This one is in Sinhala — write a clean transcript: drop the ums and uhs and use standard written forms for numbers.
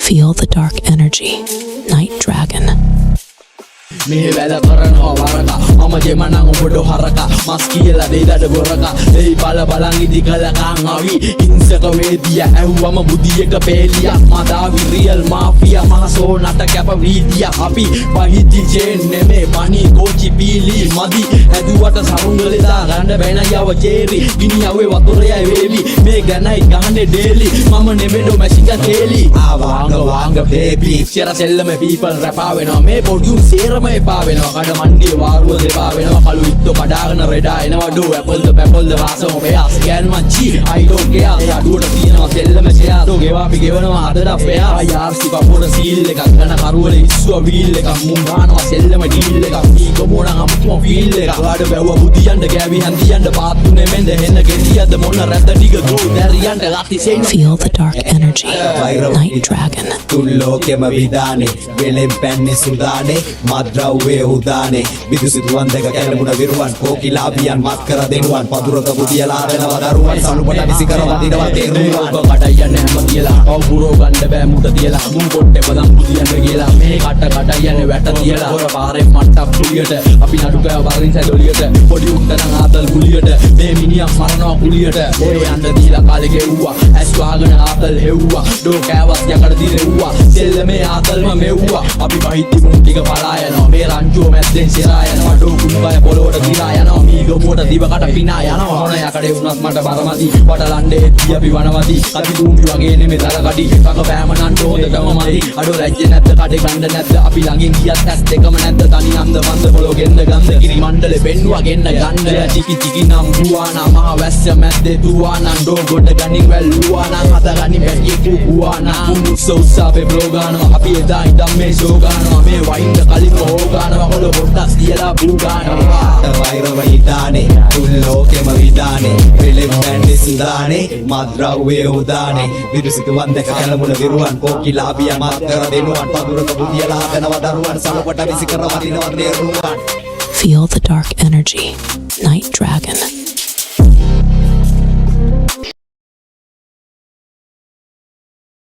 Feel the dark energy. Night Dragon. මේ වැල කරනවා වරක මම දෙමනං ඔබට හරක මස් කියලා දෙයිදට බොරක දෙයි බල බලන් ඉදි කලකන් අවි හිංසක වේදිය ඇහුවම බුදියක පේලියක් මදාවි රියල් මාෆියා මහසෝ නට කැප වීදිය අපි පහිදි චේන් නෙමේ පනි කෝචි බීලි මදි හැදුවට සරුංගලෙදා ගන්න බැන යව චේරි ගිනි යවේ වතුරයයි වේවි මේ ගැනයි ගහන්නේ ඩේලි මම නෙමෙඩෝ මැසිංග කේලි ආවාංග බේබි ඉච්චර සෙල්ලම පීපල් රැපා වෙනවා මේ පොඩියුම් සේරම එපා වෙනවා කඩ මණ්ඩිය වාරුව දෙපා වෙනවා කළු ඉත්තෝ කඩාගෙන රෙඩා එනවා ඩෝ ඇපල්ද පැපල්ද වාසම මෙයා ස්කෑන් මච්චි I don't care ඒ අඩුවට තියෙනවා සෙල්ලම ෂෙයා ඩෝ ගෙවාපි ගෙවනවා අදට අපයා ආර්.සී කපුර සීල් එකක් ගන්න කරුවල ඉස්සුව වීල් එකක් මුම් ගන්නවා සෙල්ලම ඩීල් එකක් මීක මොන අමුතුම ෆීල් එකක් වාඩ බැවුව බුදියන්ට ගෑවි හන්දියන්ට පාත්තුනේ මෙන්ද හෙන්න ගෙඩියද මොන රැද්ද ටික ගෝ දැරියන්ට ගති සෙන් Feel the dark energy. Night Dragon. තුල්ලෝකෙම විදානේ වෙලෙන් පැන්නේ සුදානේ මද්‍රව්වේ උදානේ විදුසිතුවන් දෙක කැලමුණ විරුවන් කෝකිලාබියන් මත් කර දෙනුවන් පදුරක බුදියලා දෙනවා දරුවන් සලුපට විසි කර වදිනවා තේරුවන් කට යන්නේ හැම කියලා අවුරෝ ගන්න බෑ මුට තියලා මුන් පොට්ටේ බදම් බුදියන්ට කියලා මේ කට යන්නේ වැට තියලා හොර පාරෙන් මට්ටක් පුලියට අපි නඩු කෑ වරින් සැදොලියට පොඩි උන්ටනම් ආතල් කුලියට මේ මිනිහා මරනවා කුලියට ඔය යන්න දීලා කාලේ ගෙව්වා ඇස් වහගෙන ආතල් හෙව්වා ඩෝ කෑවත් යකඩ දිරෙව්වා සෙල්ලමේ ආතල්ම මෙව්වා අපි බහිද්දි මුන් ටික පලා යනවා මේ රංචුව මැද්දෙන් සිරා යනවා ඩෝ කුඹය පොළොවට ගිරා යනවා මීගමුවට දිවකට පිනා යනවා මොන යකඩේ වුණත් මට බරමදි වටලන්නේ එද්දි අපි වනවදි කති දුම්බි වගේ නෙමෙයි තරකඩි කක පෑම නන්ට හොඳටම මදි අඩෝ ලැජ්ජේ නැද්ද කඩේ ගන්න නැද්ද අපි ළඟින් ගියත් ඇස් දෙකම නැද්ද තනි අන්ද මන්ද පොළො ගෙන්න ගන්ද කිරි මණ්ඩලේ පෙන්නුවා ගෙන්න ගන්න ටිකි ටිකි නම් බුවානා මහ වැස්ස මැද්දේ දුවානා ඩෝ ගොඩ ගනින් වැල්ලුවානා හත ගනි බැටි කුවානා උස්සාපේ බ්ලෝගානවා අපි එදා ඉඳන් මේ ෂෝගානවා මේ වයින්ද කලින් හොගානවා කොළ පොට්ටස් කියලා බුගානවා වෛරව හිතානේ තුල්ලෝකෙම විදානේ වෙලෙන් පැන්නේ සුදානේ මද්‍රව්වේ උදානේ විදුසිතුවන් දෙක කැලමුණ විරුවන් කෝකිලාබියන් මත් කර දෙනුවන් පදුරක බුදියලා දෙනවා දරුවන් සලුපට විසි කර වදිනවා තේරුවන් Feel the dark energy. Night Dragon.